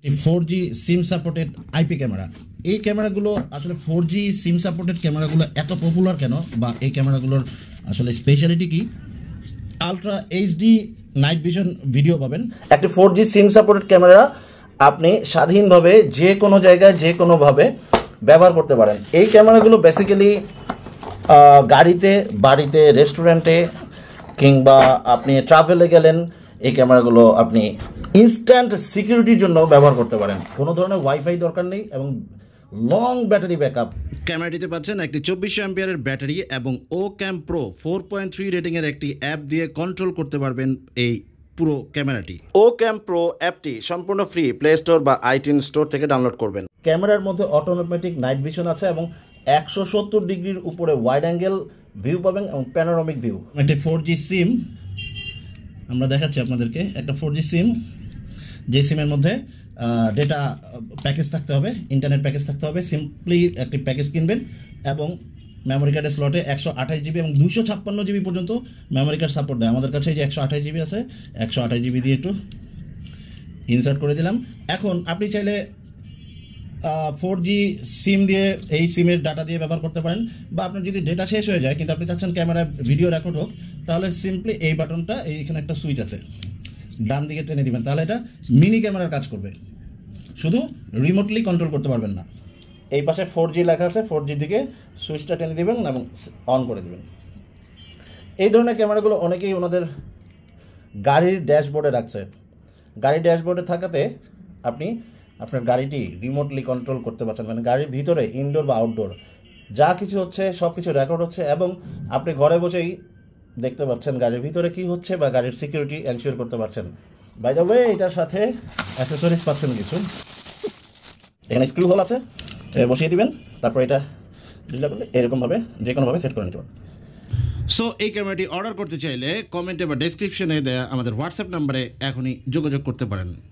4G SIM supported IP camera. এই ক্যামেরাগুলো আসলে 4G SIM supported ক্যামেরাগুলো এত পপুলার কেন, বা এই ক্যামেরাগুলোর আসলে স্পেশালিটি কি? Ultra HD night vision video পাবেন। একটি 4G সিম সাপোর্টেড ক্যামেরা আপনি স্বাধীনভাবে যে কোনো জায়গায় যে কোনোভাবে ব্যবহার করতে পারেন। এই ক্যামেরাগুলো বেসিক্যালি গাড়িতে, বাড়িতে, রেস্টুরেন্টে কিংবা আপনি ট্রাভেলে গেলেন, এই ক্যামেরাগুলো আপনি ইনস্ট্যান্ট সিকিউরিটির জন্য ব্যবহার করতে পারেন। কোনো ধরনের ওয়াইফাই দরকার নেই এবং লং ব্যাটারি ব্যাকআপ। ক্যামেরাটিতে পাচ্ছেন একটি 2400 অ্যাম্পিয়ারের ব্যাটারি এবং Ocam Pro 4.3 রেটিংয়ের একটি অ্যাপ দিয়ে কন্ট্রোল করতে পারবেন এই পুরো ক্যামেরাটি। Ocam Pro অ্যাপটি সম্পূর্ণ ফ্রি, প্লে স্টোর বা আইটিউন স্টোর থেকে ডাউনলোড করবেন। ক্যামেরার মধ্যে অটোমেটিক নাইট ভিশন আছে এবং 170 ডিগ্রির উপরে ওয়াইড অ্যাঙ্গেল ভিউ পাবেন এবং প্যানোরামিক ভিউ। একটি 4G সিম আমরা দেখাচ্ছি আপনাদেরকে, একটা 4G সিম, যে সিমের মধ্যে ডেটা প্যাকেজ থাকতে হবে, ইন্টারনেট প্যাকেজ থাকতে হবে। সিম্পলি একটি প্যাকেজ কিনবেন এবং মেমোরি কার্ডের স্লটে 128 জিবি এবং 256 জিবি পর্যন্ত মেমোরি কার্ড সাপোর্ট দেয়। আমাদের কাছে যে 128 জিবি আছে, 128 জিবি দিয়ে একটু ইনসার্ট করে দিলাম। এখন আপনি চাইলে 4G সিম দিয়ে, এই সিমের ডাটা দিয়ে ব্যবহার করতে পারেন, বা আপনার যদি ডেটা শেষ হয়ে যায় কিন্তু আপনি চাচ্ছেন ক্যামেরা ভিডিও রেকর্ড হোক, তাহলে সিম্পলি এই বাটনটা, এইখানে একটা সুইচ আছে, ডান দিকে টেনে দিবেন, তাহলে এটা মিনি ক্যামেরার কাজ করবে। শুধু রিমোটলি কন্ট্রোল করতে পারবেন না। এই পাশে 4G লেখা আছে, 4G দিকে সুইচটা টেনে দিবেন এবং অন করে দিবেন। এই ধরনের ক্যামেরাগুলো অনেকেই ওনাদের গাড়ির ড্যাশবোর্ডে রাখছে। গাড়ির ড্যাশবোর্ডে থাকাতে আপনি আপনার গাড়িটি রিমোটলি কন্ট্রোল করতে পারছেন, মানে গাড়ির ভিতরে ইনডোর বা আউটডোর যা কিছু হচ্ছে সব কিছু রেকর্ড হচ্ছে এবং আপনি ঘরে বসেই দেখতে পাচ্ছেন গাড়ির ভিতরে কি হচ্ছে বা গাড়ির সিকিউরিটি এনশিওর করতে পারছেন। বাই দ্য ওয়ে, এটার সাথে অ্যাক্সেসরিজ পাচ্ছেন কিছু। এখানে স্ক্রু হোল আছে, বসিয়ে দিবেন, তারপর এটা ডিসপ্লে করলে এরকমভাবে যে কোনোভাবে সেট করে নিতে পারেন। সো এই ক্যামেরাটি অর্ডার করতে চাইলে কমেন্টে বা ডেসক্রিপশনে দেওয়া আমাদের হোয়াটসঅ্যাপ নাম্বারে এখনই যোগাযোগ করতে পারেন।